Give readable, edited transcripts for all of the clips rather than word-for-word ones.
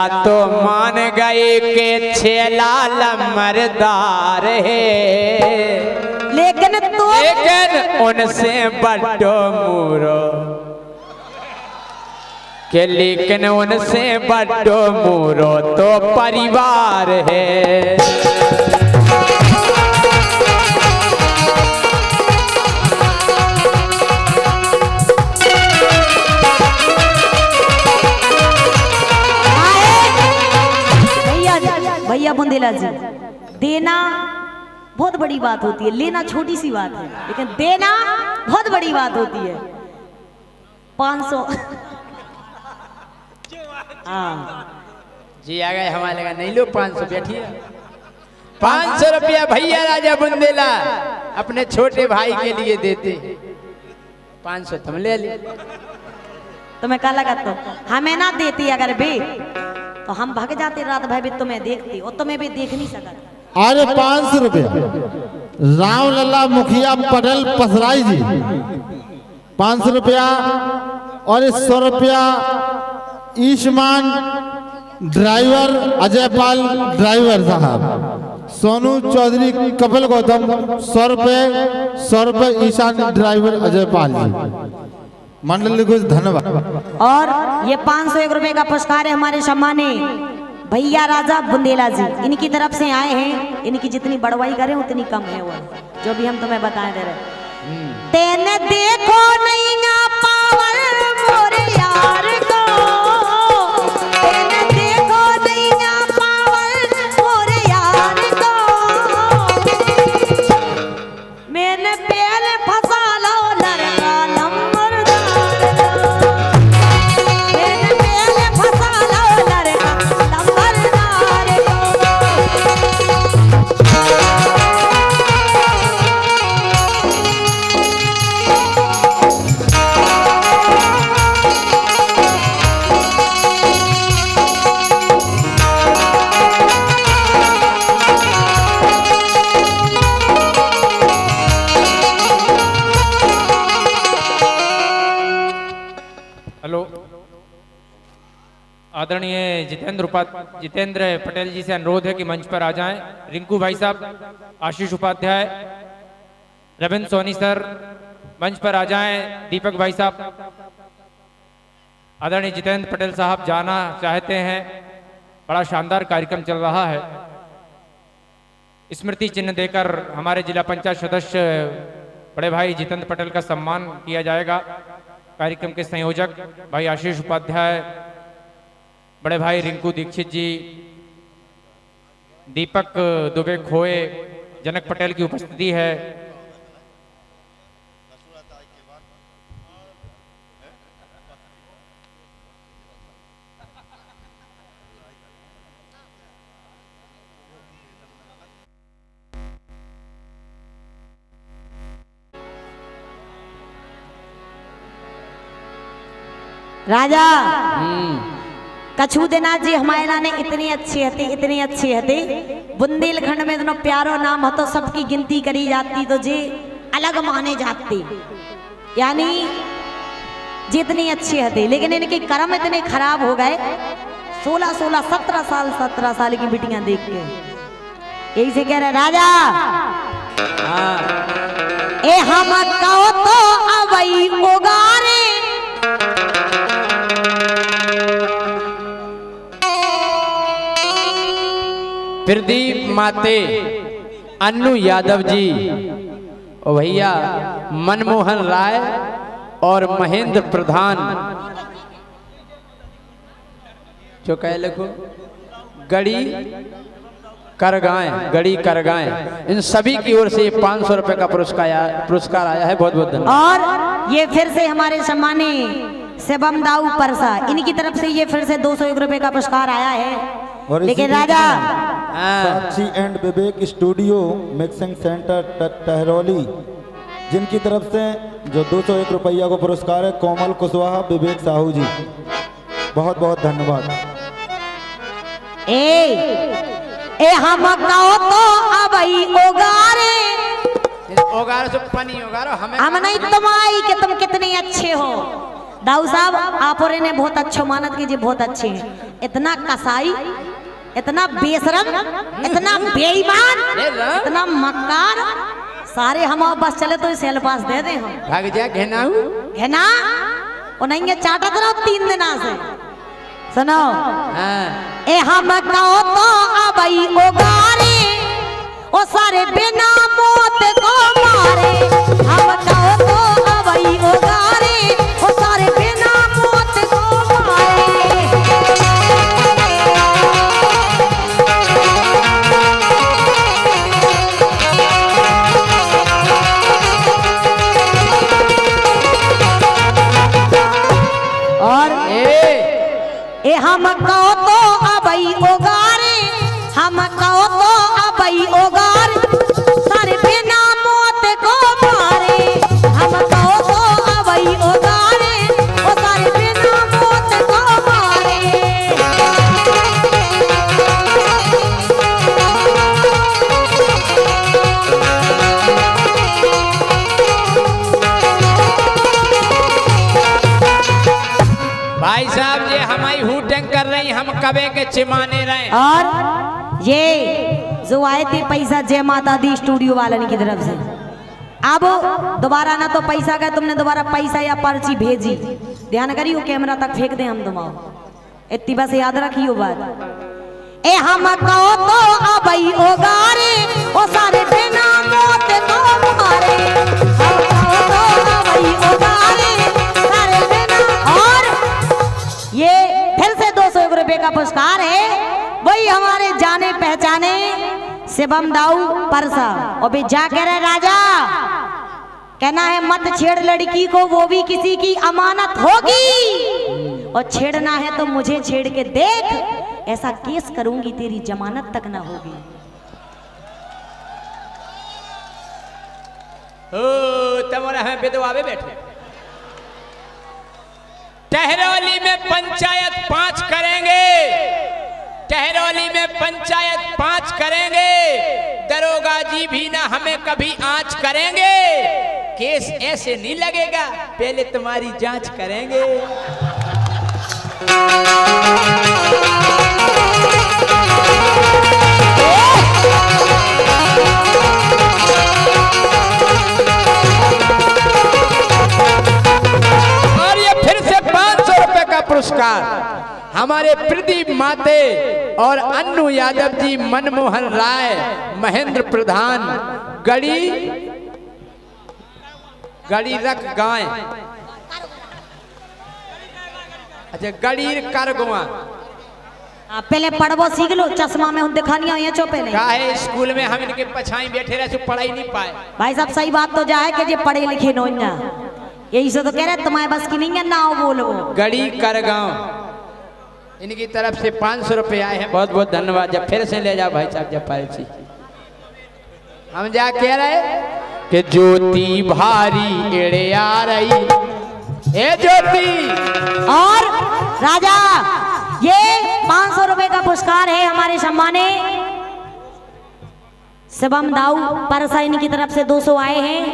तो मान गए के छेला लमरदार है, लेकिन उनसे बड्डो मूरो के, लेकिन उनसे बड्डो मूरो तो परिवार है। भैया बुंदेला जी, देना बहुत बड़ी बात होती है, लेना छोटी सी बात है, लेकिन देना बहुत बड़ी बात होती है। 500 जी आ गए हमारे का, नहीं लो 500 बैठिए। 500 रुपया भैया राजा बुंदेला अपने छोटे भाई के लिए देते, 500 तुम ले ली। तो मैं कहा लगा तो हमें ना देती अगर भी तो हम भाग जाते, रात भर भी तुम्हें देखती और तुम्हें भी देख नहीं सकता। अरे 500 रुपया राम लल्ला मुखिया पटेल पसराई जी, 500 रुपया। और 100 रुपया ईशमान ड्राइवर अजयपाल ड्राइवर साहब, सोनू चौधरी कपिल गौतम 100 रुपये, 100 रुपये ईशान ड्राइवर अजयपाल जी, मंडल को धन्यवाद। और ये 501 रुपए का पुरस्कार है हमारे सम्मानी भैया राजा बुंदेला जी, इनकी तरफ से आए हैं। इनकी जितनी बड़वाई करें उतनी कम है, वो जो भी हम तुम्हें बताए दे रहे। तेने देखो नहीं ना पावर मोरे यार को, तेने देखो नहीं ना पावर मोरे यार को, मैंने पहले फंसा लो लड़का नंबरदार को, मैंने पहले फंसा लो लड़का नंबरदार को। हेलो, आदरणीय जितेंद्र पटेल जी से अनुरोध है कि मंच पर आ जाएं। रिंकू भाई साहब, आशीष उपाध्याय, रविंद्र सोनी सर मंच पर आ जाएं। दीपक भाई साहब, आदरणीय जितेंद्र पटेल साहब जाना चाहते हैं। बड़ा शानदार कार्यक्रम चल रहा है। स्मृति चिन्ह देकर हमारे जिला पंचायत सदस्य बड़े भाई जितेंद्र पटेल का सम्मान किया जाएगा। कार्यक्रम के संयोजक भाई आशीष उपाध्याय, बड़े भाई रिंकू दीक्षित जी, दीपक दुबे खोए, जनक पटेल की उपस्थिति है। राजा कछु देना जी हमारे लाने इतनी अच्छी हती, इतनी अच्छी हती। बुंदेलखंड में इतना प्यारो नाम हो तो सबकी गिनती करी जाती तो जी अलग माने जाती, यानी जितनी अच्छी हती। लेकिन इनके कर्म इतने खराब हो गए, 16-16, 17 साल की बिटियां देख के यही से कह रहे राजा ए हम कहो तो अवई उगारे, प्रदीप माते, अन्नू यादव जी, और भैया मनमोहन राय और महेंद्र प्रधान, जो कह लिखो गड़ी करगाएं, इन सभी की ओर से 500 रुपए का पुरस्कार आया है। बहुत बहुत धन्यवाद। और ये फिर से हमारे सम्मानी शिवम दाऊ परसा, इनकी तरफ से ये फिर से 201 रुपए का पुरस्कार आया है। लेकिन Raja Sakshi and Vivek studio mixing centre Tahrauli, जिनकी तरफ से जो 201 रुपया को पुरस्कार है, कोमल कुशवाहा, विवेक साहू जी, बहुत बहुत धन्यवाद। ए हम कहो तो अबई ओगारे, ओगारो से पानी ओगारो, हम नहीं तुम आई कि तुम कितने अच्छे हो। दाऊ साहब आप और ने बहुत अच्छो मानत कीजिए, बहुत अच्छे हैं। इतना कसाई, इतना बेशरम, इतना बेईमान, इतना मक्कार, सारे हम बस चले तो सेल पास दे दे हम। भाग जा घेनाऊ घेना वो नहीं है, चाटा तो 3 दिन से। सुनो हाँ। ए हम कहो तो अबई ओगारे ओ सारे बिना मौत को मारे। हम कहो तो अबई ओगारे ओ सारे बिना मौत को मारे। और ए हम कहो तो अबई ओगारे, हम कहो तो अबई ओगार सारे बिना मौत को मारे। हम कहो तो अबई ओगारे ओ सारे बिना मौत को मारे। भाई साहब ये हमारी हुटेंग कर रही, हम कबे के चिमाने रहे। और ये जो आए थे पैसा जय माता दी स्टूडियो वालन की तरफ से, अब दोबारा ना तो पैसा गए, तुमने दोबारा पैसा या पर्ची भेजी, ध्यान करियो कैमरा तक फेंक दे हम तुम। इतनी बस याद रखियो बात। ए हम कहो तो अबई ओगारे ओ सारे बिना मौत को मारे। हम कहो तो अबई ओगारे सारे बिना। और ये फिर से 201 रुपए का पुरस्कार है, वही हमारे जाने पहचाने शिवम दाऊ परसा। और भी जा कह रहे राजा, कहना है मत छेड़ लड़की को, वो भी किसी की अमानत होगी, और छेड़ना है तो मुझे छेड़ के देख, ऐसा केस करूंगी तेरी जमानत तक ना होगी। ओ तुम्हारे हमें बेदवावे बैठे। टहरौली में पंचायत 5 करेंगे, टहरौली में पंचायत 5 करेंगे, दरोगा जी भी ना हमें कभी आंच करेंगे। केस ऐसे नहीं लगेगा, पहले तुम्हारी जांच करेंगे। और ये फिर से 500 रुपए का पुरस्कार हमारे प्रदीप माते और अन्नू यादव जी, मनमोहन राय, महेंद्र प्रधान, गड़ी रख गाय, अच्छा गड़ीर कर गुआ। पहले पढ़बो सीख लो, चश्मा में हम दिखानी है चो पहले। का है स्कूल में हम इनके पछाई बैठे रहे, पढ़ाई नहीं पाए। भाई साहब सही बात तो जाए कि जे पढ़े लिखे नो ना, यही से तो कह रहे तुम्हारे बस की नहीं है ना बोलो। गड़ी कर गांव इनकी तरफ से 500 रुपए आए हैं, बहुत बहुत धन्यवाद। जब फिर से ले जाओ भाई साहब, जब पर्ची हम जा कह रहे कि ज्योति भारी एड़े आ रही, ए ज्योति। और राजा ये 500 रुपए का पुरस्कार है हमारे सम्माने शिवम दाऊ परसा, इनकी तरफ से 200 आए हैं,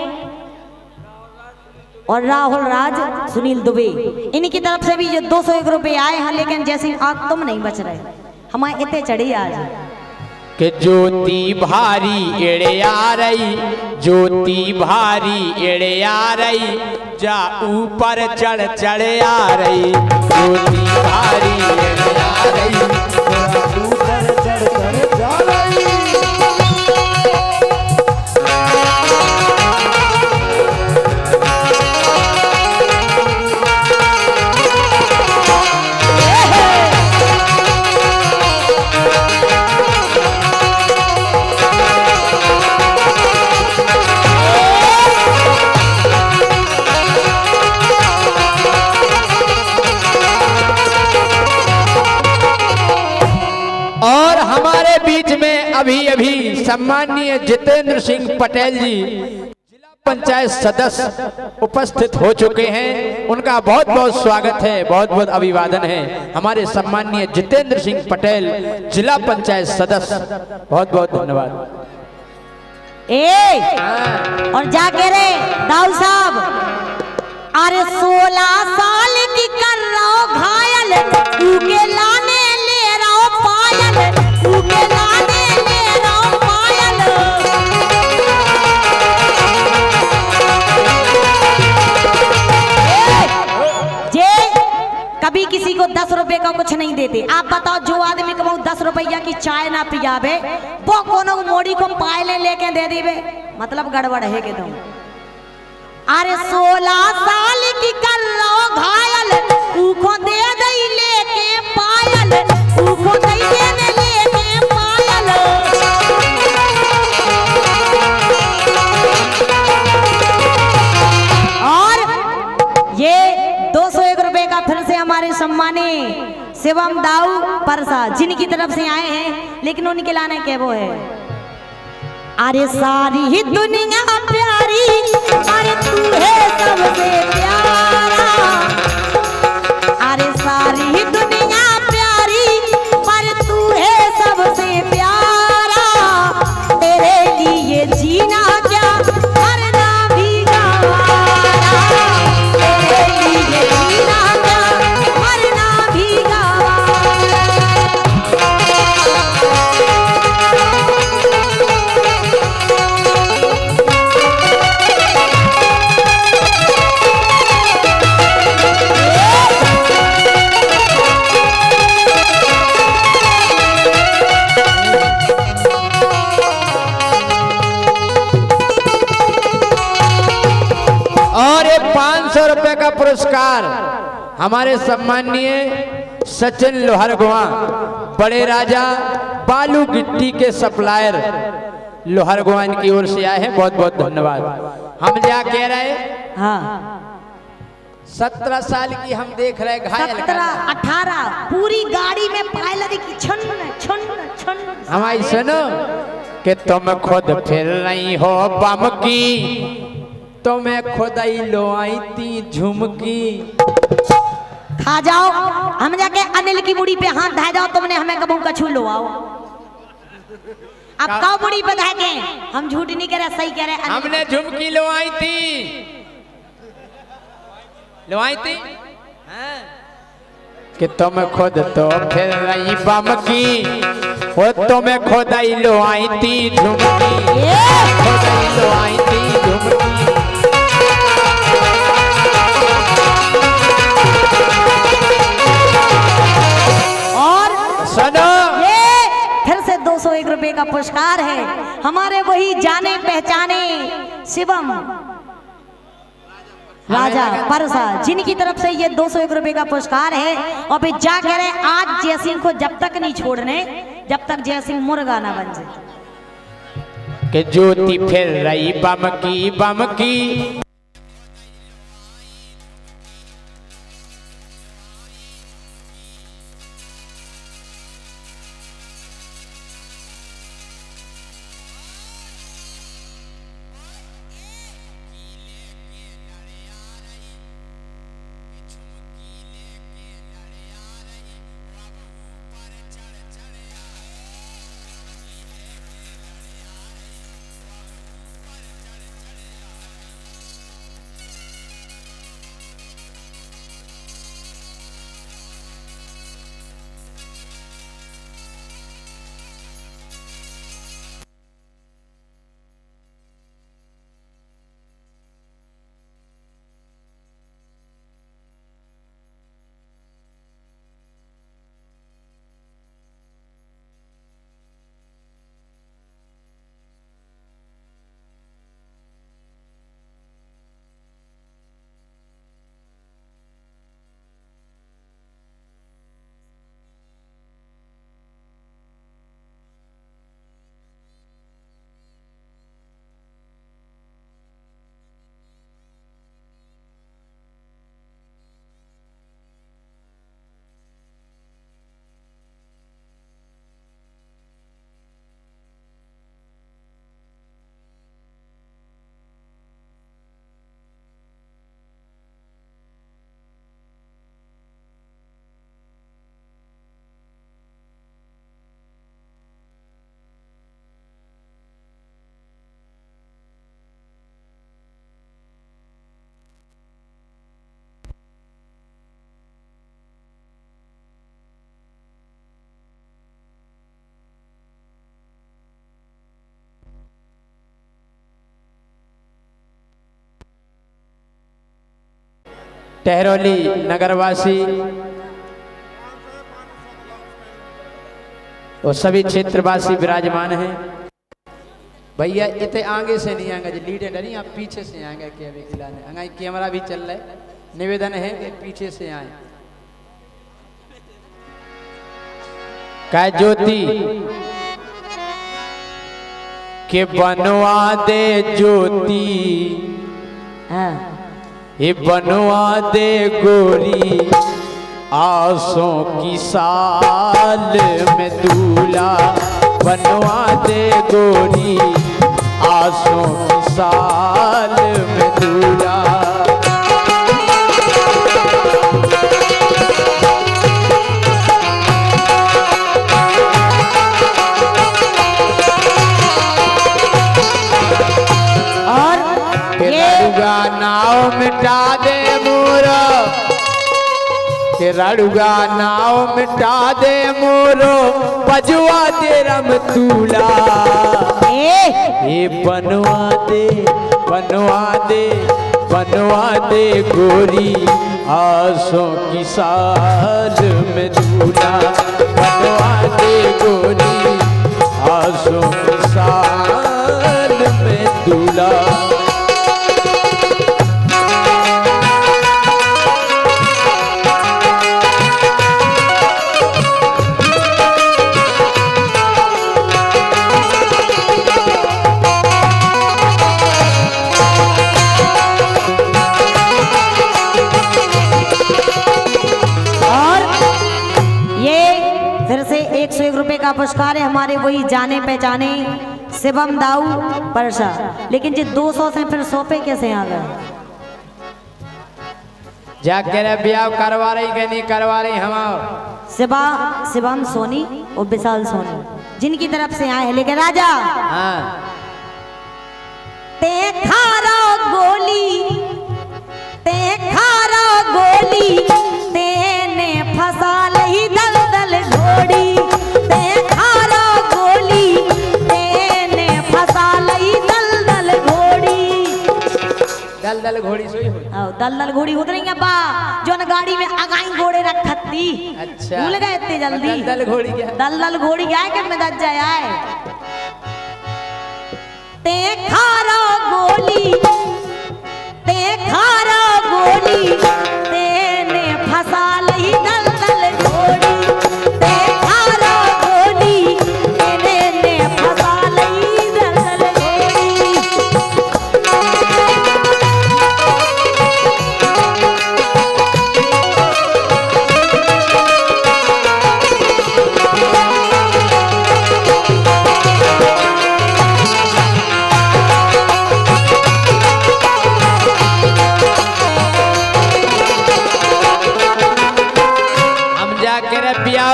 और राहुल राज, सुनील दुबे, इनकी तरफ से भी ये 201 रुपए आए हैं। लेकिन जैसे आप तुम नहीं बच रहे, हमारे इतने चढ़ी आज कि ज्योति भारी एड़े आ रही, ज्योति भारी एड़े आ रही, जा ऊपर चढ़ चढ़ आ रही, ज्योति भारी एड़े आ रही, ऊपर चढ़ चढ़ जा रही। और हमारे बीच में अभी अभी सम्माननीय जितेंद्र सिंह पटेल जी जिला पंचायत सदस्य उपस्थित हो चुके हैं, उनका बहुत बहुत स्वागत है, बहुत बहुत अभिवादन है। हमारे सम्माननीय जितेंद्र सिंह पटेल जिला पंचायत सदस्य, बहुत बहुत धन्यवाद। और जाके रे दाऊ साहब, अरे 16 साल की कर रहो घायल, ऊके लाने ले रहो पायल, ऊके लाने ले रहो पायल। जे कभी किसी को 10 रुपए का कुछ नहीं देते। आप बताओ जो आदमी को 10 रुपया की चाय ना पियावे वो कोनो मोड़ी को पायले लेके दे देवे, मतलब गड़बड़ है के तुम। अरे 16 साल की कर लो घायल, ऊखो दे दई लेके पायल, ऊखो दई देने लेके पायल। और ये 201 रुपए का फिर से हमारे सम्मानी शिवम दाऊ परसा जिनकी तरफ से आए हैं, लेकिन उनके लाने के वो है। अरे सारी ही दुनिया प्यारी, अरे तू है सबसे प्यारा। अरे सारी ही दुनिया प्यारी, पर तू है सबसे प्यारा। तेरे लिए जीना क्या मरना भी गवारा, तेरे लिए जीना क्या मरना भी गवारा। और ये 500 रुपए का पुरस्कार हमारे सम्मानीय सचिन लोहरगुआ बड़े राजा बालू गिट्टी के सप्लायर लोहरगुआ की ओर से आए हैं। बहुत बहुत धन्यवाद। हम क्या कह रहे हैं, हाँ 17 साल की हम देख रहे घायल 17 18 पूरी गाड़ी में पायलट की छन छन छन। हमारी सुनो कि तुम खुद फिर रही हो बम की, तुम्हें खुद ही लो आई थी झुमकी। खा जाओ, हम जाके अनिल की मुड़ी पे हाथ धा जाओ, तुमने हमें कबू कछू लो आओ। अब कौ मुड़ी पे धा के हम झूठ नहीं कह रहे, सही कह रहे। हमने झुमकी लो आई थी, लो आई थी हाँ। कि तुम खुद तो फिर रही बम की, वो तुम्हें खुद ही लो आई थी झुमकी, खुद ही लो आई थी झुमकी। ये फिर से 201 रुपए का पुरस्कार है हमारे वही जाने पहचाने शिवम राजा परसा जिनकी तरफ से ये 201 रुपए का पुरस्कार है। और फिर जा कह रहे आज जयसिंह को जब तक नहीं छोड़ने जब तक जयसिंह मुर्गा ना बन जाए। कि ज्योति फिर रही बम की टहरौली नगरवासी और सभी क्षेत्रवासी विराजमान हैं। भैया इतने आगे से नहीं आएंगे, लीड है नहीं, आप पीछे से आएंगे क्या अभी खिलाने आगे, कैमरा भी चल रहा है, निवेदन है कि पीछे से आए। काय ज्योति के बनवा दे ज्योति, हाँ। ये बनवा दे गोरी आसों की साल में दूल्हा, बनवा दे गोरी आसों की साल में दूल्हा। नाव मिटा दे मोरो, रड़ुगा नाव मिटा दे मोरो, पजुआ दे रम तूला। ए बनवा दे बनवा दे बनवा दे गोरी आसों की साल में दूल्हा, बनवा दे गोरी आसों की साल में दूल्हा। का पुरस्कार है हमारे वही जाने पहचाने शिवम दाऊ परसा। लेकिन जी 200 से फिर 100 पे कैसे आ गए? जाके ब्याह करवा रही कि नहीं करवा रही? हम शिवम सोनी और विशाल सोनी जिनकी तरफ से आए हैं। लेकिन राजा ते खारा गोली तेने फसा लही दलदल घोड़ी, दलदल घोड़ी सोई हो। दलदल घोड़ी उतरी बा जो न गाड़ी में अगाई घोड़े रखती। अच्छा भूल गए इतनी जल्दी? दलदल घोड़ी क्या? दलदल घोड़ी क्या है कि मैं दज जाए। ते खारा गोली तेने फसा लही दलदल घोड़ी, ते खारा गोली तेने फसा लही दलदल घोड़ी।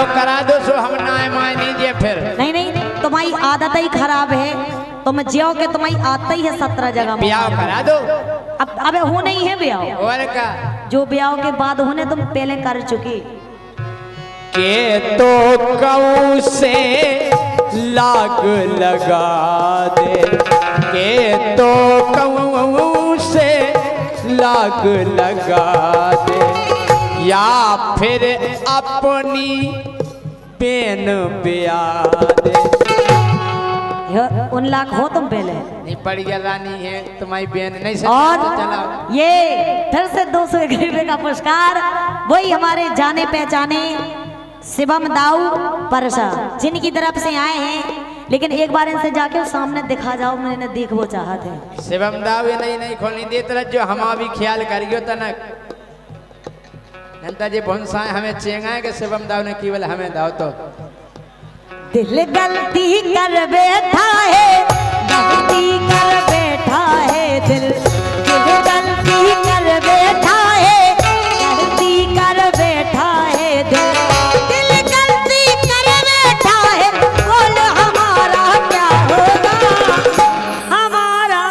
करा दो सो हम ना मान लीजिए फिर। नहीं तुम्हारी आदत ही खराब है, तुम जियो के तुम्हारी आदत ही है 17 जगह ब्याह करा दो। अब अबे हो नहीं है ब्याह, और का जो ब्याह के बाद होने तुम पहले कर चुके। के तो कऊ से लाग लगा दे, के तो कऊ से लाग लगा दे, या फिर अपनी पेन ब्याह दे। 1 लाख हो तुम पहले नहीं पड़ गया रानी है तुम्हारी बहन नहीं से। और तो चला ये फिर से 201 रुपए का पुरस्कार वही हमारे जाने पहचाने शिवम दाऊ परसा जिनकी तरफ से आए हैं। लेकिन एक बार इनसे जाके सामने दिखा जाओ, मैंने देखो चाहते हैं। शिवम दाऊ ये नहीं खोलनी देते जो हम भी ख्याल करियो तनक जी भुनसाए हमें चेंगा के शिवम दाऊ ने केवल हमें दाव तो दिल गलती कर बैठा है, गलती कर बैठा है, दिल गलती कर बैठा है, गलती कर बैठा है, दिल गलती कर बैठा है। बोल हमारा क्या होगा, हमारा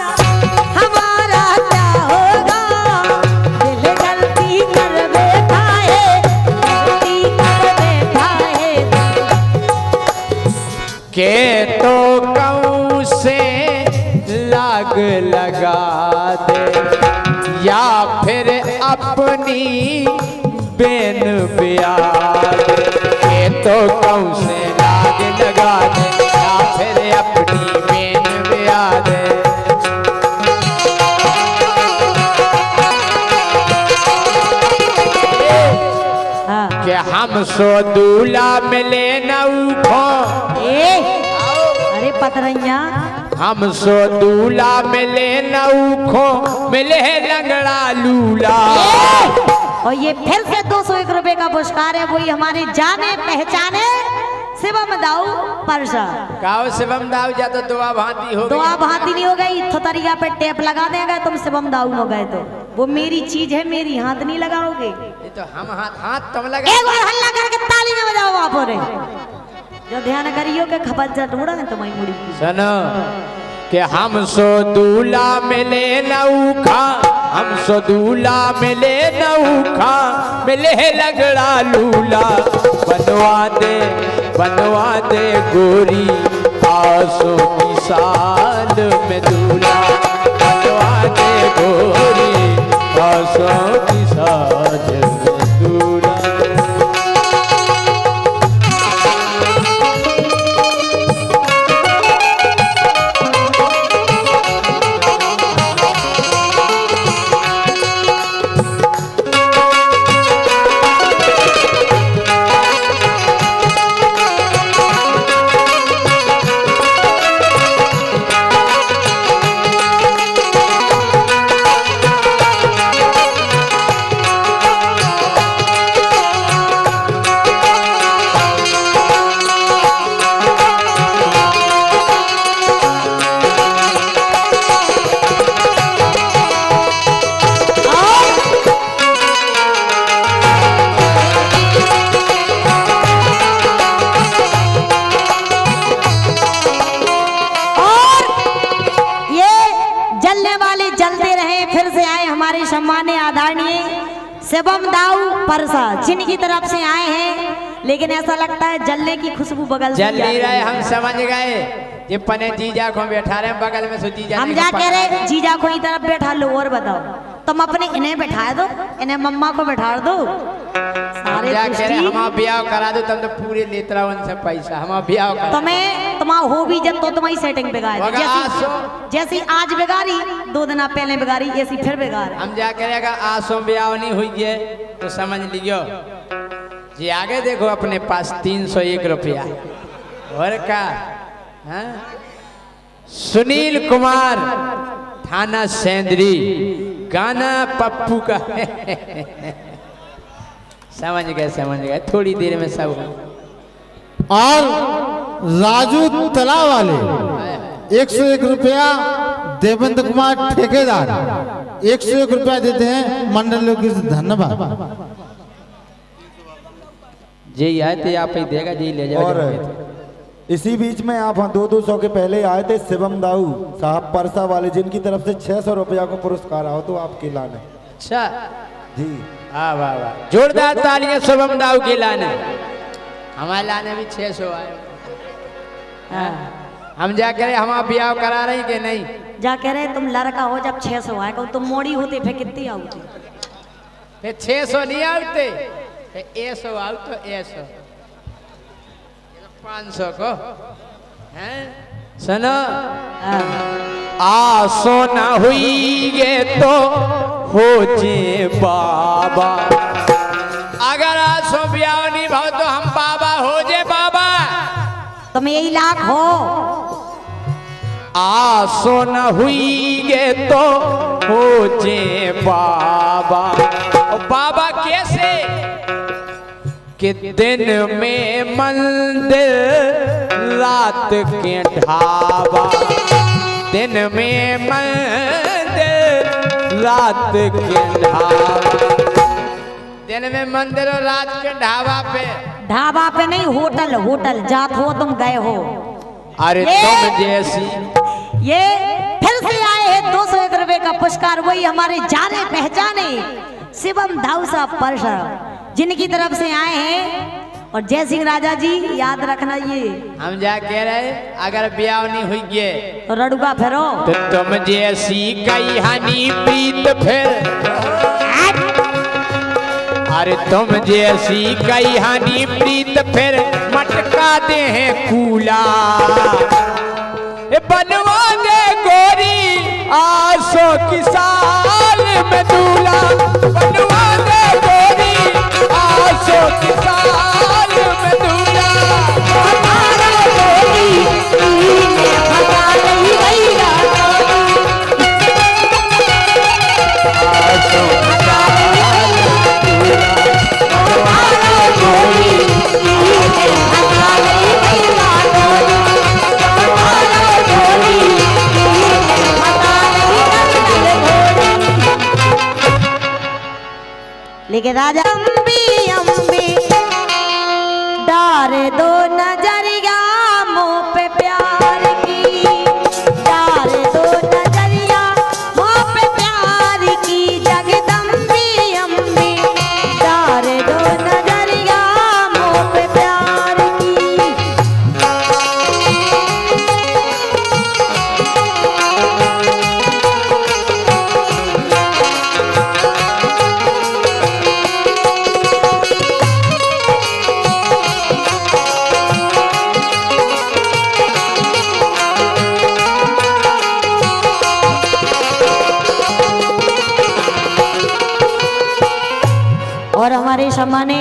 क्या होगा। दिल गलती कर बैठा है, गलती कर बैठा है। के तो कऊ से लाग लगा दे, या फिर अपनी बेन ब्याह ये तो कौन से लाग लगा दे या फिर अपनी बेन ब्याह दे। हाँ कि हम सो दूल्हा मिले नौखो अरे पतरैया हम सो दूल्हा मिले नौखो मिले लंगड़ा लूला। और ये फिर से 201 रुपए का पुरस्कार है, वही हमारे जाने पहचाने शिवम दाऊ परसा। काओ शिवम दाऊ जा तो दुआ भांति हो दुआ गई। भांति नहीं हो गई, तरिया पे टेप लगा देंगे तुम शिवम दाऊ हो गए तो वो मेरी चीज है, मेरी हाथ नहीं लगाओगे। ये तो हम हाथ तुम लगा। एक बार हल्ला करके ताली न बजाओ आप रे, जो ध्यान करियो के खपत जा ढूंढा है तुम्हारी मुड़ी की। सुनो कि हम सो दूल्हा मिले नौखा हम सो दूल्हा मिले नौखा मिले लंगड़ा लूला। बनवा दे गोरी आसों की साल में दूल्हा। बनवा दे गोरी आसों की साल में दूल्हा। सम्मान्य आदरणीय शिवम दाऊ परसा जिनकी तरफ से आए हैं, लेकिन ऐसा लगता है जलने की खुशबू बगल से जल नहीं रहे, हम समझ गए। ये पने जीजा को बैठा रहे बगल में, सोची जा हम जा कह रहे जीजा को ही तरफ बैठा लो। और बताओ तुम अपने इन्हें बैठा दो, इन्हें मम्मा को बैठा दो। सारे हम ब्याह करा दो, तुम तो पूरे लेत रहो उनसे पैसा। हम ब्याह करा तुम्हें तुम्हारा हो भी जब तो तुम्हारी सेटिंग बिगाड़ जैसी आज बिगाड़ी 2 दिन पहले बिगाड़ी, ऐसी फिर बिगाड़। हम जा करेगा आसो ब्याह नहीं हुई है तो समझ लियो जी। आगे देखो अपने पास 301 रुपया और का। हाँ? सुनील कुमार थाना सेंदरी, गाना पप्पू का। समझ गए थोड़ी देर में सब। और राजू तला वाले 101 रुपया, देवेंद्र कुमार ठेकेदार 101 रुपया देते हैं मंडल की। धन्यवाद जी। आए थे आप ही देगा जी, ले जाओ। और इसी बीच में आप 200 के पहले आए थे शिवम दाऊ साहब परसा वाले, जिनकी तरफ से 600 रुपया को पुरस्कार आओ तो आपके लाने। अच्छा जी हाँ, वाह वाह, जोरदार तालियां शिवम दाऊ के लाने। हमारे लाने भी 600 आए। हाँ। हम जा करे हम ब्याह करा रहे कि नहीं? जा कह रहे तुम लड़का हो जब 600 आए, तुम मोड़ी होते फिर कितनी आउती? फिर 600 नहीं आउते, फिर 100 आउ तो 100 500 को हैं। सुनो आ सोना हुई गे तो हो जे बाबा। अगर आसो ब्याह नहीं भाव तो हम बाबा हो जे बाबा। तुम यही लाख हो। आसो न हुई गे तो हो जे बाबा। और बाबा कैसे कि दिन में मंदिर रात के ढाबा। दिन में मंदिर रात के ढाबा। दिन में मंदिर और रात के ढाबा पे नहीं, होटल होटल जात हो तुम गए हो। अरे तुम जैसी। ये फिर से आए हैं 201 रुपए का पुरस्कार, वही हमारे जाने पहचाने शिवम दाऊ साहब परसा जिनकी तरफ से आए हैं। और जय सिंह राजा जी याद रखना, ये हम जा कह रहे अगर ब्याह नहीं हुई गे तो रड़ुगा फेरो तो तुम जैसी कई हानि प्रीत फिर अरे तुम जैसी कई हानि प्रीत फिर मटका दे हैं कूला। बनवा दे गोरी आसो की साल में दूल्हा। बनवा दे गोरी आसो की साल में दूल्हा। हमारा गोरी ने भगा नहीं भैया आसो की साल में दूल्हा। हमारा गोरी ने भगा नहीं भैया हमारा गोरी ने भगा नहीं लेकिन राजा अम्बी अम्बी डार दो नजरिया मुँह पे प्यार की। डार दो नजरिया मुँह पे प्यार की। जगदम्बी अम्बी डार दो नजरिया मुँह पे प्यार की। और हमारे सम्माने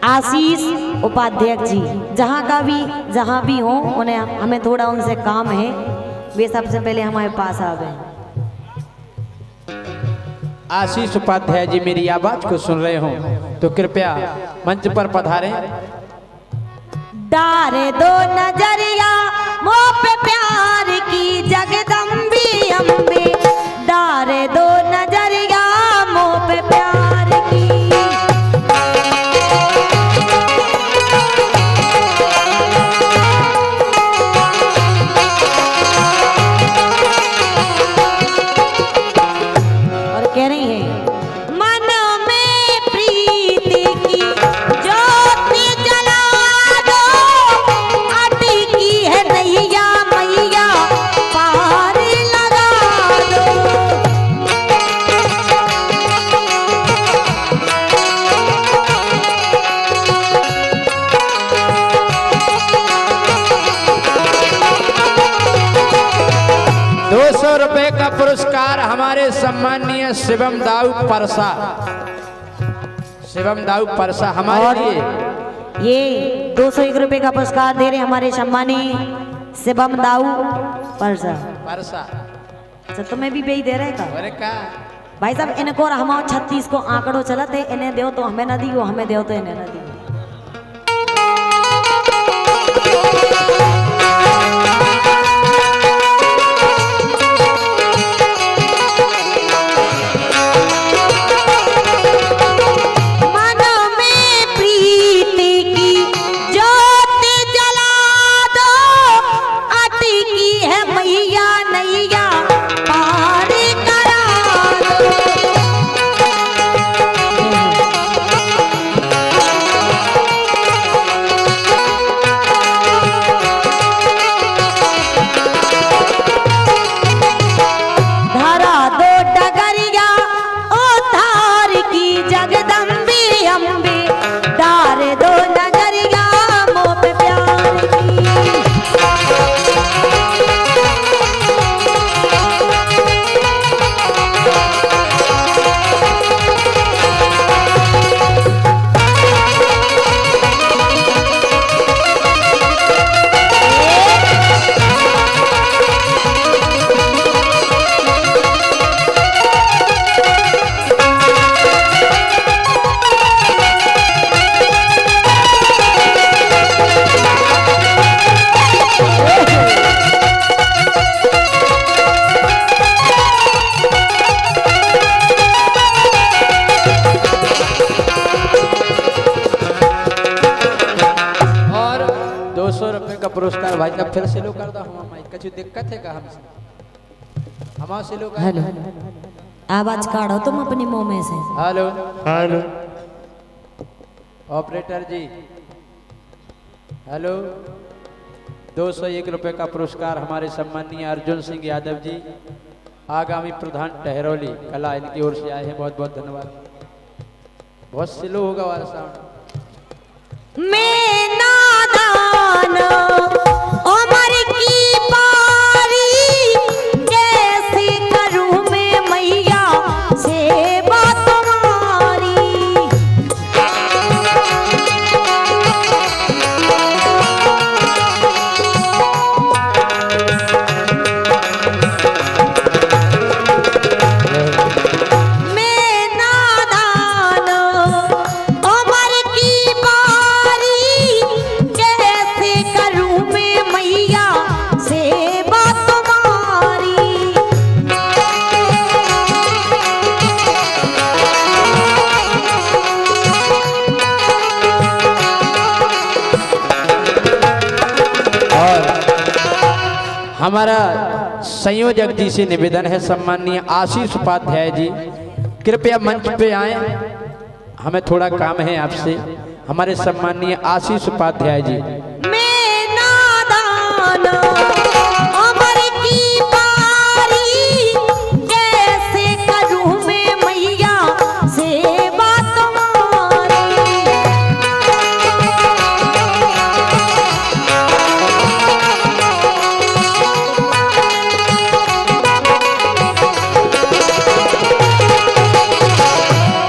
आशीष उपाध्यक्ष जी जहाँ भी हों उन्हें हमें थोड़ा उनसे काम है। वे सबसे पहले हमारे पास आ गए। आशीष उपाध्याय जी मेरी आवाज को सुन रहे हो तो कृपया मंच पर पधारें। डारे दो नजरिया मुँह पे प्यार की। जगदम्बी अम्बे डारे दो नजरिया मुँह पे प्यार की। और कह रही है मन में प्रीति की ज्योति जला दो। अटकी है नैया मैया पार लगा दो। ₹200 का पुरस्कार हमारे सम्मानीय शिवम दाऊ परसा। शिवम दाऊ परसा हमारे लिए ये 201 रुपए का पुरस्कार दे रहे हमारे सम्मानीय शिवम दाऊ परसा। परसा। अच्छा तुम्हें भी बेई दे रहे का अरे का भाई साहब इनको और हम 36 को आंकड़ो चलत है। इन्हें दो तो हमें न दियो हमें दो तो इन्हें न दियो। मन में प्रीति की ज्योति जला दो। अटकी है मैया नैया पार करा दो। धरा दो डगरिया उधार की। जगदम्बी अम्बे डार दो नजरिया मुँह पे प्यार की। और ₹200 का पुरस्कार भाई साहब फिर से लो कर दो। हम कुछ दिक्कत है का हमसे हमारे से लो हेलो आवाज काढ़ो तुम अपनी मुंह में से। Hello hello operator ji hello. ₹201 का पुरस्कार हमारे सम्मानीय अर्जुन सिंह यादव जी आगामी प्रधान टहरौली कला इनकी ओर से आए हैं। बहुत बहुत धन्यवाद। बहुत स्लो होगा वाला साउंड। मैं नादान उमर की पारी, कैसे करूं मैं मैया सेवा तुम्हारी। मैं नादान उमर की पारी, कैसे करूं मैं मैया सेवा तुम्हारी। और हमारा संयोजक जी से निवेदन है, सम्माननीय आशीष उपाध्याय जी, कृपया मंच पे आए, हमें थोड़ा काम है आपसे। हमारे सम्माननीय आशीष उपाध्याय जी। मैं नादान उमर की पारी, कैसे करूं मैं मैया सेवा तुम्हारी।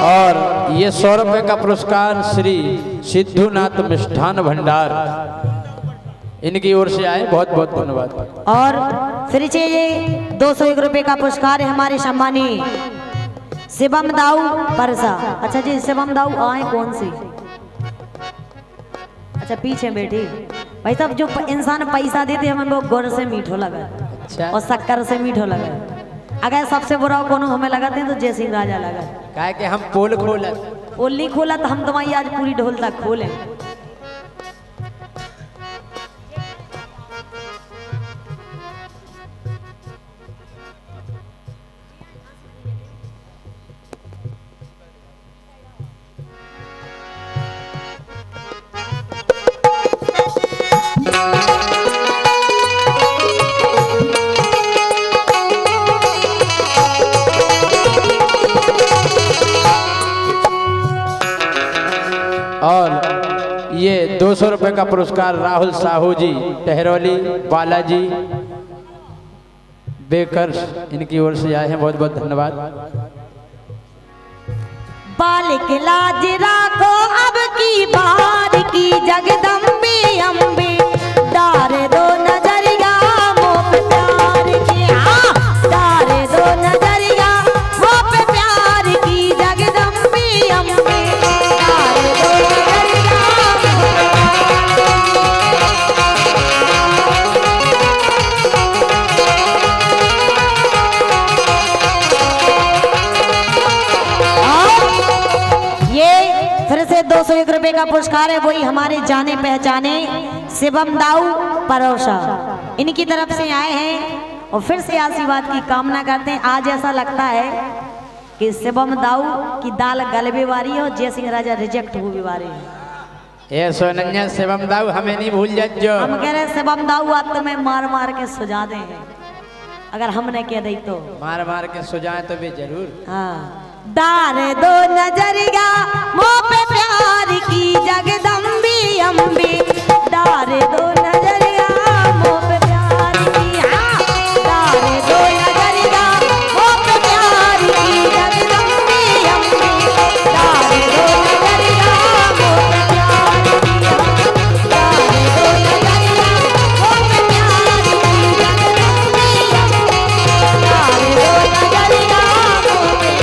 और ये 100 रुपए का पुरस्कार श्री सिद्धूनाथ मिष्ठान भंडार, इनकी ओर से आए, बहुत बहुत धन्यवाद। और फिर ये 201 रुपए का पुरस्कार है हमारे सम्मानीय शिवम दाऊ परसा। अच्छा जी, शिवम दाऊ आए कौन सी? अच्छा पीछे बैठी। भाई साहब, जो इंसान पैसा देते हैं हमें वो गुड़ से मीठो लगा अच्छा। और शक्कर से मीठो लगा। अगर सबसे बुरा कोनो हमें लगाते हैं तो जय सिंह राजा लगा। काहे कि हम पोल खोला, पोल नहीं खोला तो हम तुम्हारी आज पूरी ढोल तक खोले। और ये 200 रुपए का पुरस्कार राहुल साहू जी, टहरौली, बालाजी बेकर्स, इनकी ओर से आए हैं, बहुत बहुत धन्यवाद। बालिक लाज राखो अब की बार की, जगदम्बे अम्बे डारे दो नजरिया मोह पे प्यार की। हाँ, डारे दो नजरिया मोह पे प्यार की, जगदम्बे अम्बे डारे दो नजरिया ये फिर से 201 रुपए का पुरस्कार है, वही हमारे जाने पहचाने शिवम दाऊ परोसा, इनकी तरफ से आए हैं और फिर से आशीर्वाद की कामना करते हैं। आज ऐसा लगता है कि शिवम दाऊ की दाल गलबे वारी है और जय सिंह राजा रिजेक्ट हुए वारे हैं। ये सोनन्या शिवम दाऊ हमें नहीं भूल जो। हम कह रहे हैं शिवम दाऊ आप तुम्हें मार मार के सुझा दे, अगर हमने कह दी तो मार मार के सुझाए तो भी जरूर। हाँ, डारे दो नजरिया मोह पे प्यार की, जगदम्बी अम्बी डारे दो नजरिया मोह पे प्यार की। हाँ, डारे दो नजरिया मोह पे प्यार की, जगदम्बी अम्बी डारे दो नजरिया मोह पे प्यार की। डारे दो नजरिया मोह पे प्यार की, जगदम्बी अम्बी डारे दो नजरिया मोह पे।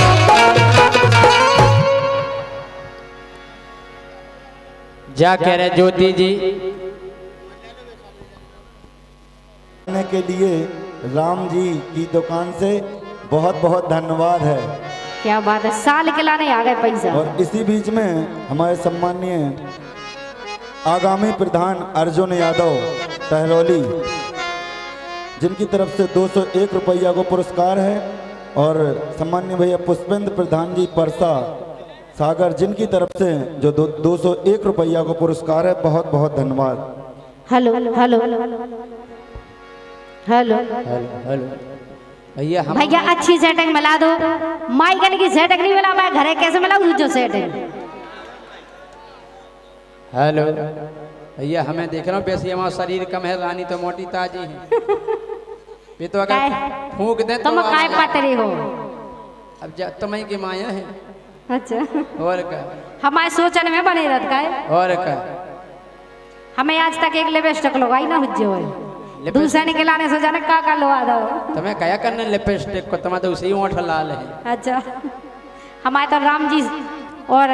जा कह रहे ज्योति जी। के लिए राम जी की दुकान से बहुत बहुत धन्यवाद है। क्या बात है, साल के लाने आ गए पैसा। और इसी बीच में हमारे सम्माननीय आगामी प्रधान अर्जुन यादव टहरौली, जिनकी तरफ से 201 रुपया को पुरस्कार है, और सम्माननीय भैया पुष्पेंद्र प्रधान जी परसा सागर, जिनकी तरफ से जो 201 रुपया को पुरस्कार है। बहुत बहुत धन्यवाद। Hello hello hello hello hello भैया भैया अच्छी सेटिंग मिला दो। माइकन की सेटिंग नहीं मिला, मैं घरे कैसे मिलाऊं जो सेटिंग। हेलो भैया, हमें देख रहा हूँ वैसे हमारा शरीर कम है, रानी तो मोटी ताजी है। ये तो अगर काय? फूक दे तो तुम काय पातरी हो? अब तुम्हें की माया है। अच्छा, और क्या? हमारे सोचने में बने रहत का है। और क्या? हमें आज तक एक लिपस्टिक लगाई ना हुज्जो है, दूसरे निकलाने से जाने का लगा दो। तुम्हें क्या करना लिपस्टिक को, तुम्हें तो उसी ओंठ लाल है। अच्छा, हमारे तो राम जी और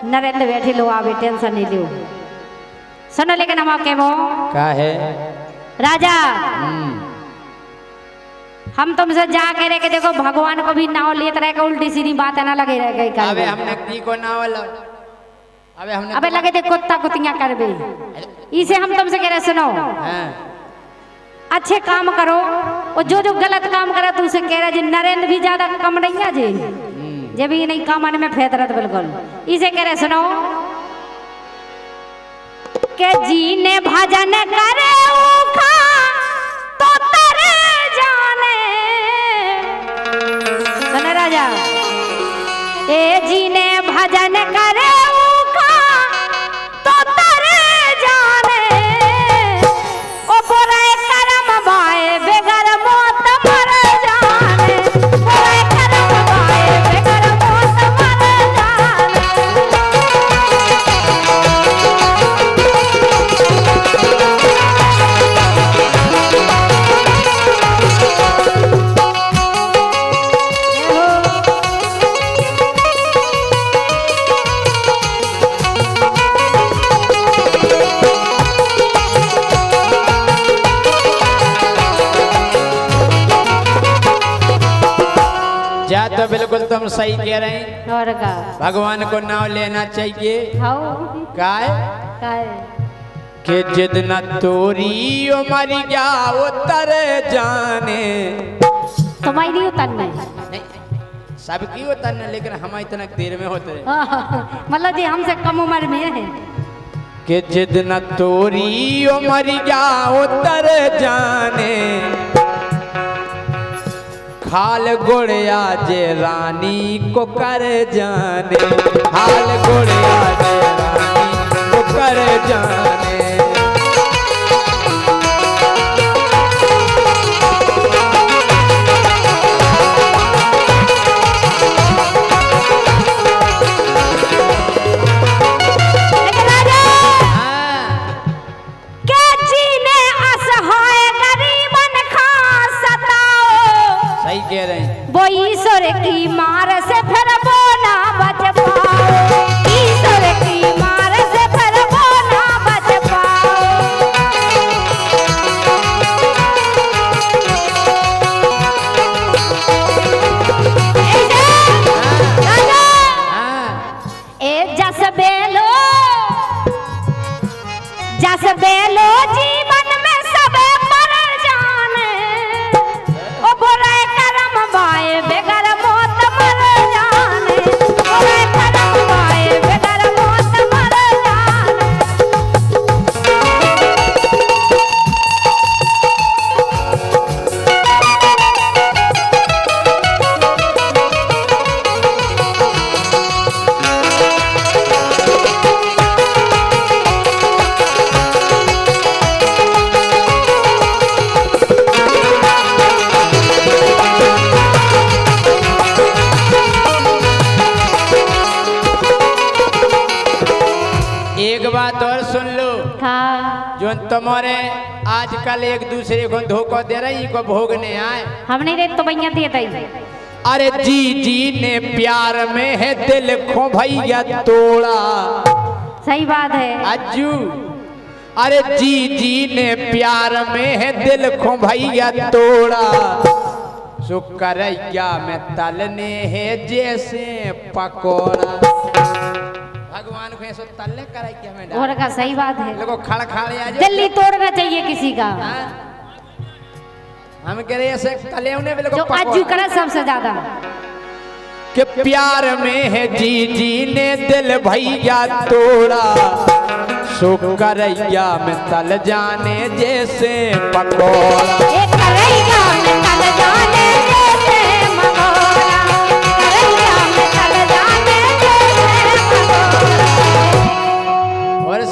नरेंद्र बैठे लो, आवे टेंशन नहीं लो। सुनो लेकिन हम आपके वो क्या है राजा, हम तुमसे जा के रहे के देखो भगवान को भी नाव लेते रहे, उल्टी सीधी बातें ना लगे रहे। अबे हमने की को नावल, अबे लगे थे कुत्ता कुतियां कर बे। इसे हम तुमसे कह रहे सुनो, हाँ। अच्छे काम करो, और जो जो गलत काम करे तुमसे कह रहे जी नरेंद्र भी ज्यादा कम नहीं है जी, जब ये नहीं काम आने में फेतरत बिल्कुल। इसे कह रहे सुनो के जी ने भजन करे उखा तो तेरे जाने। सुन राजा, ए जी ने भजन करे उखा तो तेरे जाने, ओ बुराई करम बाए बेगर मौत मर जाने, बुराई करम बाए बेगर मौत मर जाने। जा तो बिल्कुल तुम सही कह रहे हैं, और का भगवान को नाम लेना चाहिए। हाउ काय काय कि जिद न तोरी ओ मरी जाओ तर जाने। तुम्हारी नहीं उतरना नहीं, सबकी होता न, लेकिन हम इतना देर में होते हैं। मतलब जी हमसे कम उम्र में है। कि जिद न तोरी ओ मरी जाओ तर जाने, खाल गुड़िया जे रानी को कर जाने, खाल गुड़िया जे रानी को कर जाने। सही कह रहे हैं। वो ईश्वर की मार से फिर वो ना बच पाओ, ईश्वर की मार से फिर वो ना बच पाओ। जस बेलो जीवन में सबे पर जाने, ओ बुराई करम बाए बेगर मौत मर जाने, बुराई करम बाए बेगर मौत मर जाने। एक बात और सुन लो, हाँ, जो तुम्हारे आजकल एक दूसरे को धोखा दे रही को भोगने आए। हम नहीं देते तो भैया देता ही। अरे जी जी ने प्यार में है दिल खो भैया तोड़ा। सही बात है। अज्जू, अरे जी जी ने प्यार में है दिल खो भैया तोड़ा, शुक्रैया में तलने है जैसे पकोड़ा। भगवान को ऐसा तलने कराई क्या हमें और का सही बात है। लोगों खड़खड़े आ जाए। दिल्ली तोड़ना चाहिए किसी का, हम कह रहे ऐसे तले उन्हें जो अज्जू करे सबसे ज्यादा। कि प्यार में है जी जी ने दिल भैया तोड़ा, शुक्रैया में तल जाने जैसे पकोड़ा। करैया में तल जाने जैसे मकोड़ा, करैया में तल जाने जैसे मकोड़ा। और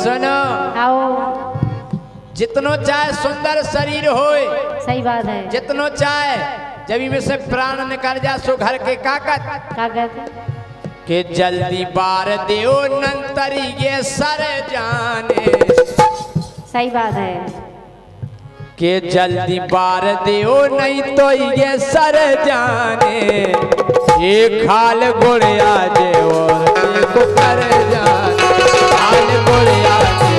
जितनो चाहे सुंदर शरीर होए, सही बात है। जितनो चाहे जब में से प्राण निकल जा सो घर के काकत क्या कहते? के जल्दी बार देओ नंतरी ये सर जाने, सही बात है। के जल्दी बार देओ नहीं तो ये सर जाने, ये खाल गुड़िया जे और को कर जाने, खाल गुड़िया जे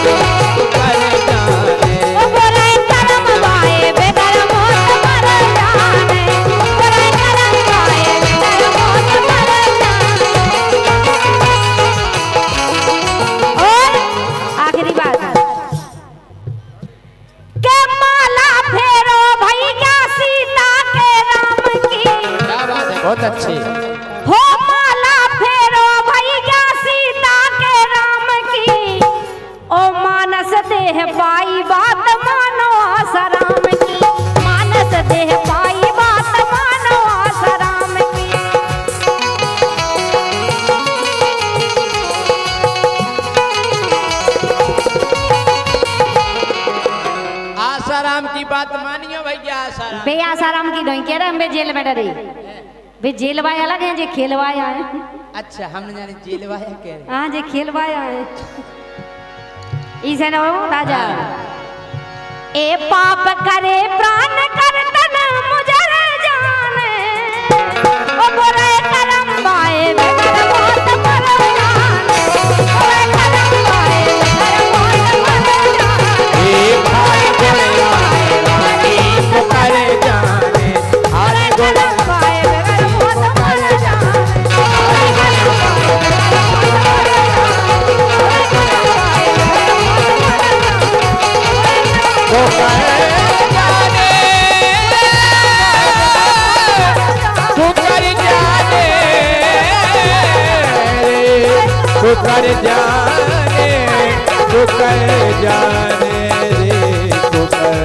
को कर जाने। ओ बोले करम बाए बेगर मौत मर जाने, बोले करम बाए बेगर मौत मर जाने। और आखिरी बात के माला फेरो भैया सीता के राम की, क्या बात है, बहुत अच्छी। हो माला फेरो भैया सीता के राम की, ओ मानस देह पाई बात मानो आसाराम की, मानस देह पाई बात मानो आसाराम की। आसाराम की बात मानियो भैया, आसाराम बे आसाराम की नहीं कह रहे हम बे जेल में डरे, बे जेलवाए अलग हैं जे खेलवाए आए। अच्छा, हमने जाने जेलवाया कह रहे। हाँ जे खेलवाए आए इसे न राजा। ए पाप करे प्राण कर तन मुजर जाने, ओ बोले करम बाए बेगर मौत मर जाने, बोले करम बाए बेगर मौत मर जाने। ये खाल गुड़िया रानी को कर जाने, खाल बोले गुड़िया करम बाए बेगर मौत मर जाने, बोले करम बाए बेगर मौत मर जाने, बोले करम बाए बेगर मौत मर जाने। को कर जाने, को कर जाने, को कर जाने, को कर जाने रे, को कर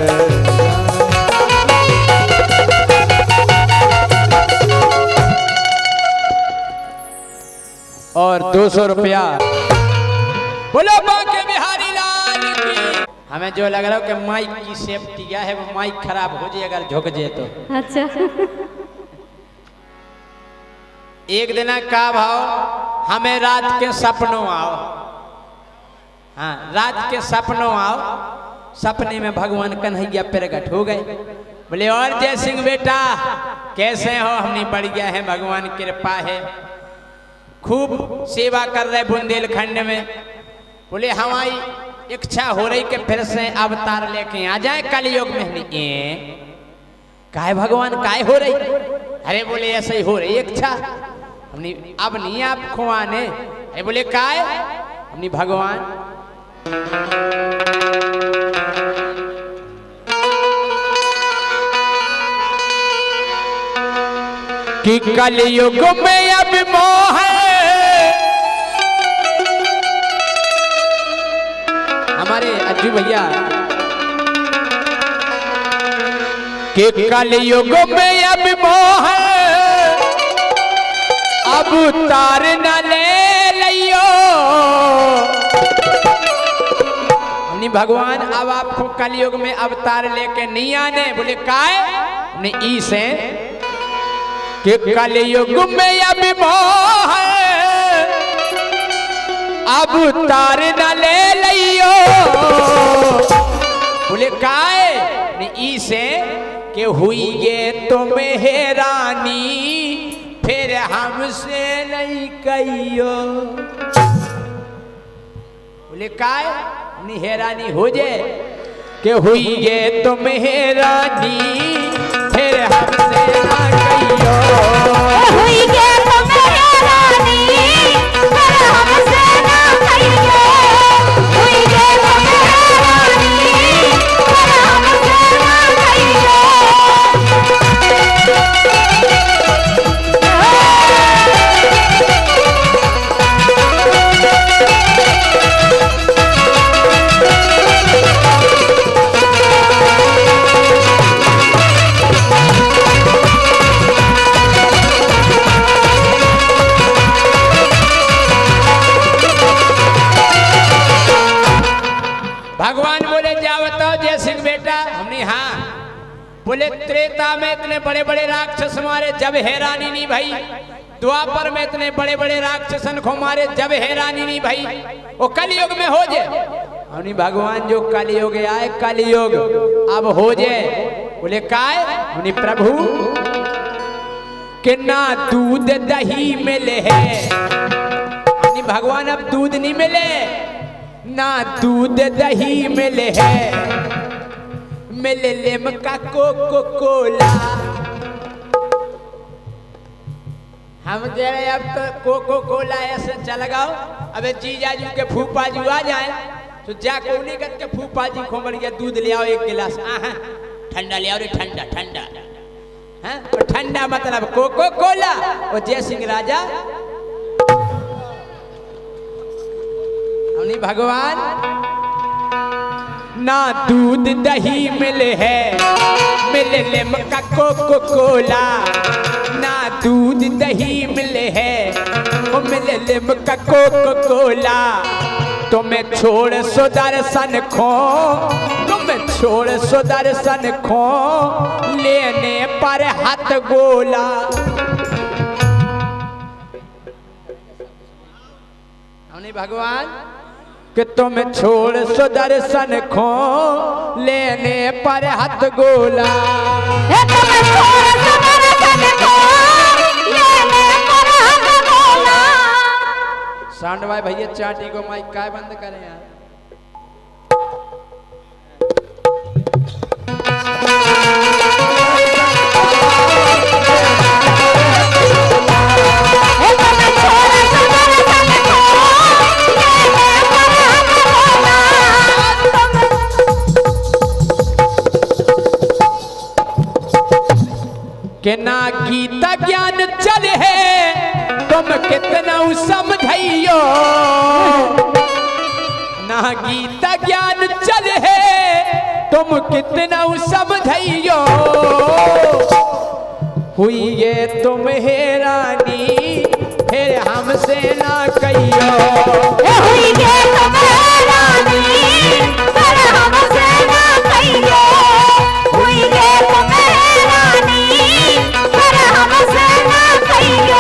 और 200 रुपया। बोलो बांके बिहारी लाल की। हमें जो लग रहा है कि माइक की सेफ्टी क्या है, वो माइक खराब हो जाए अगर झुक जाए तो। अच्छा एक दिन का भाव हमें रात के सपनों आओ, हाँ रात के सपनों आओ, सपने में भगवान कन्हैया प्रकट हो गए। बोले और जय सिंह बेटा कैसे हो? हमने बढ़िया है, भगवान की कृपा है, खूब सेवा कर रहे बुंदेलखंड में। बोले हमारी इच्छा हो रही कि फिर से अवतार लेके आ जाए कलयुग में। काहे भगवान काहे हो रही? अरे बोले ऐसे ही हो रही इच्छा, हमने अब नहीं आप खुआने। अरे बोले काहे? हमने भगवान कि कलयुग में अब मोह हमारे अज्जू भैया कि कलयुग में अब मोह अब तार न ले लियो। हमने भगवान अब आपको कलयुग में अवतार लेके नहीं आने। बोले काहे? हमने ई से कि कलयुग में अब मोह अब तार न ले लियो। बोले काहे? ई से कि हुई ये तुम्हें हैरानी फिर हमसे नहीं कहियो। बोले काहे? नहीं हैरानी हो जाए कि हुई ये तुम्हें हैरानी फिर हमसे ना कहियो। हुई के तुम्हें रानी पर हमसे ना कहियो, हुई के तुम्हें रानी पर हमसे ना कहियो। बताओ जय सिंह बेटा? हमने हाँ। बोले त्रेता में इतने बड़े बड़े राक्षस मारे जब हैरानी नहीं भाई, द्वापर में इतने बड़े बड़े राक्षसन को मारे जब हैरानी नहीं भाई, वो कलयुग में हो जाए। हमने भगवान जो कलयुग आए कलयुग अब हो जाए। बोले काय? हमने प्रभु कि ना दूध दही मिले है। हमने भगवान अब दूध नहीं मिले, ना दूध दही मिले है, मिले लिमका कोको कोला। हम कह रहे अब तो कोको कोला ऐसे चल गाओ। अबे जीजाजू के फूफाजू आ जाए तो जा कोनी करके फूफाजी को बढ़िया दूध ले आओ 1 गिलास। ठंडा ले आओ रे, ठंडा ठंडा। हाँ तो ठंडा मतलब कोको कोला। और जय सिंह राजा हमने भगवान ना दूध दही मिले है, मिले लिमका कोको कोला। ना दूध दही मिले है, वो मिले लिमका कोको कोला। तुम्हें छोड़ सुदर्शन खो, तुम्हें छोड़ सुदर्शन खो, लेने पर हाथ गोला। हमने भगवान कि तुम छोड़ सुदर्शन खो, लेने पर हाथ गोला। साउंड भाई भैया चाटी को माइक काय बंद करें यार। कि ना गीता ज्ञान चल है तुम कितना समझइयो, ना गीता ज्ञान चल है तुम कितना समझइयो। हुई ये तुम हैरानी फिर हमसे ना कहियो, हुई ये तुम हैरानी फिर हमसे ना कहियो, हुई ये तुम हैरानी फिर हमसे ना कहियो।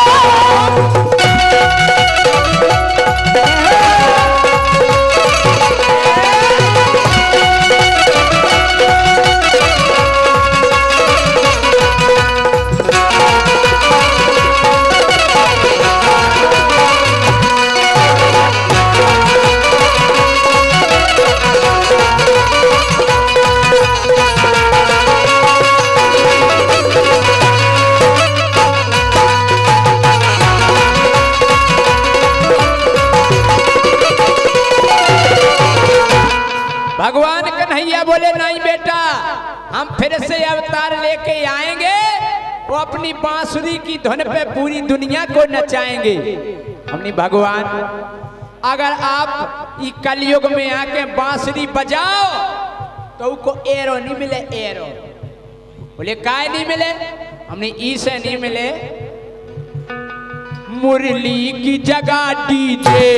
भगवान कन्हैया बोले नहीं बेटा, हम फिर से अवतार लेके आएंगे, वो अपनी बांसुरी की धुन पे पूरी दुनिया को नचाएंगे। हमने भगवान अगर आप इस कलयुग में आके बांसुरी बजाओ तो उनको एरो नहीं मिले, एरो। बोले काय नहीं मिले? हमने ई से नहीं मिले, मुरली की जगह डीजे,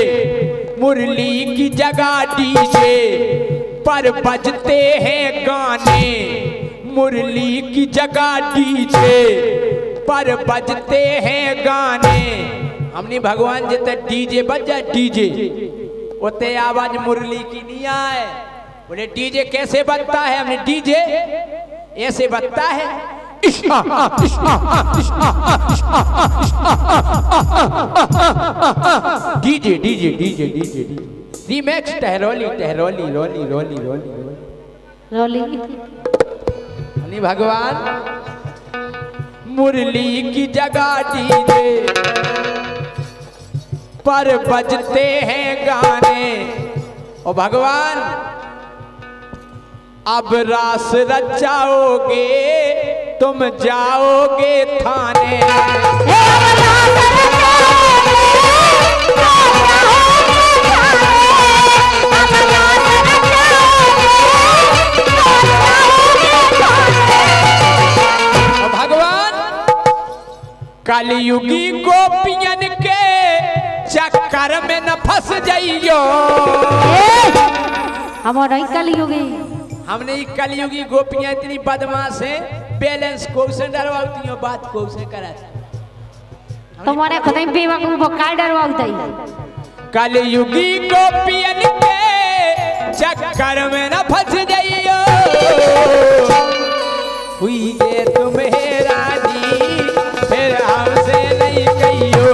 मुरली की जगह डीजे पर बजते हैं गाने, मुरली की जगह डीजे पर बजते हैं गाने। हमने भगवान जिते डीजे बज जाए, डीजे उते आवाज मुरली की नहीं आए। बोले डीजे कैसे बजता है? हमने डीजे ऐसे बजता है, डीजे डीजे डीजे डीजे रीमैक्स टहरोली टहरोली रोली रोली रोली रोली नहीं भगवान मुरली की जगह डीजे पर बजते हैं गाने। ओ भगवान अब रास रचाओगे तुम जाओगे थाने, भगवान कलयुगी गोपियन के चक्कर में न फंस जाइयो। हमारा कलयुगी हमने ये कलयुगी गोपियां इतनी बदमाश हैं, बैलेंस को से डरवाती हो, बात को से करा तुम्हारे खुद ही बेवकूफ काय डरवाउतई। कलयुगी गोपियन के चक्कर में न फंस जाइयो, हुई ये तुम्हें रानी फिर हमसे नहीं कहियो।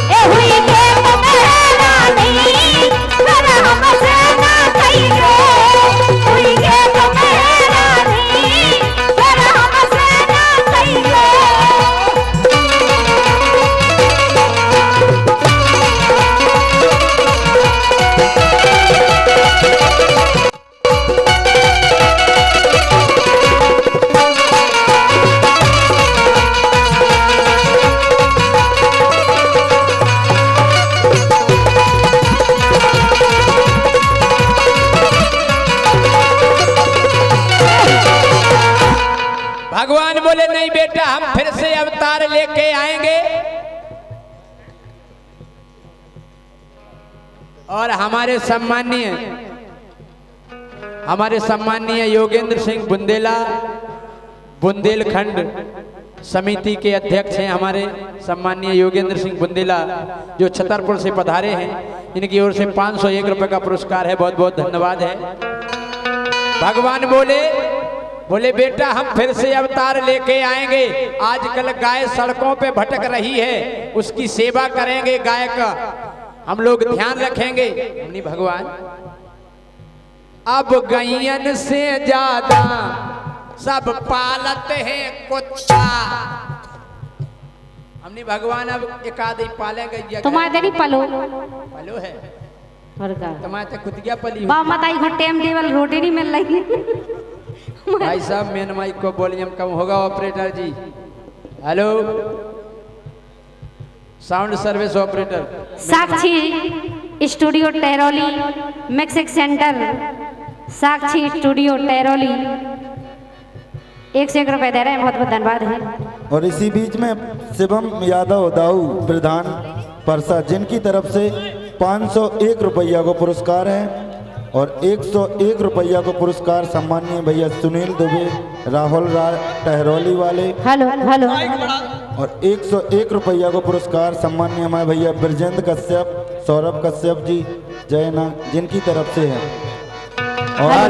ए हुई के तुम्हें रानी फिर हमसे ना कहियो, हुई के तुम्हें रानी फिर हमसे ना कहियो। भगवान बोले नहीं बेटा, हम फिर से अवतार लेके आएंगे और हमारे सम्माननीय योगेंद्र सिंह बुंदेला बुंदेलखंड समिति के अध्यक्ष हैं हमारे सम्माननीय योगेंद्र सिंह बुंदेला, जो छतरपुर से पधारे हैं। इनकी ओर से 501 रुपए का पुरस्कार है, बहुत बहुत धन्यवाद है। भगवान बोले बेटा, हम फिर से अवतार लेके आएंगे। आजकल गाय सड़कों पे भटक रही है, उसकी सेवा करेंगे, गाय का हम लोग ध्यान रखेंगे। नहीं भगवान, अब गैयन से ज्यादा सब पालते हैं कुत्ता। हमने भगवान अब एक आध ही पालेंगे। तुम्हारे नहीं पलो है और का तुम्हारे तो कुतिया पली बा मताई को टाइम टेबल रोटी नहीं मिल रही। भाई साहब मेन माइक को वॉल्यूम कम होगा operator ji. Hello sound service operator. Sakshi studio Tahrauli mixing centre, Sakshi studio Tahrauli 101 रुपए दे रहे हैं, बहुत बहुत धन्यवाद है। और इसी बीच में शिवम यादव दाऊ प्रधान परसा, जिनकी तरफ से 501 रुपया को पुरस्कार है और 101 रुपया को पुरस्कार सम्मानीय भैया सुनील दुबे राहुल टहरौली वाले। Hello hello. और 101 रुपया को पुरस्कार सम्मानीय हमारे भैया ब्रजेंद्र कश्यप सौरभ कश्यप जी जयना, जिनकी तरफ से है। और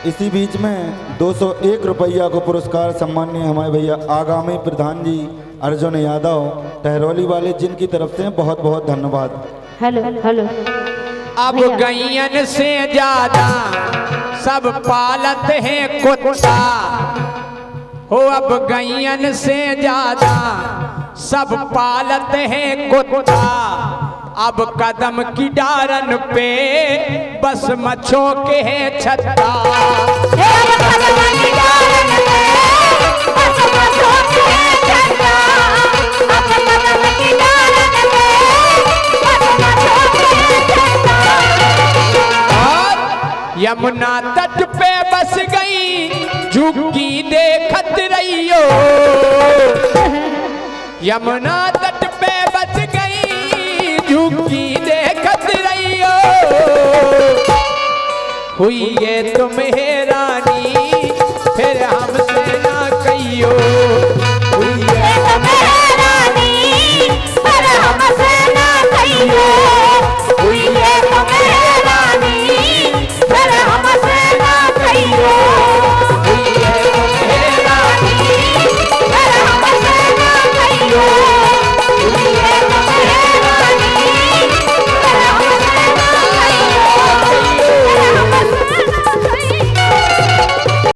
इसी बीच में 201 रुपया को पुरस्कार सम्मानीय हमारे भैया आगामी प्रधान जी अर्जुन यादव टहरौली वाले, जिनकी तरफ से बहुत बहुत धन्यवाद। Hello hello. अब गैयन से ज्यादा सब पालत हैं कुत्ता हो, अब गैयन से ज्यादा सब पालत हैं कुत्ता। अब कदम की डारन पे बस मच्छों के हैं छत्ता। यमुना तट पे बस गई झुकी देखत रहियो, यमुना तट पे बस गई झुकी देखत रहियो, हुई ये तुम्हें रानी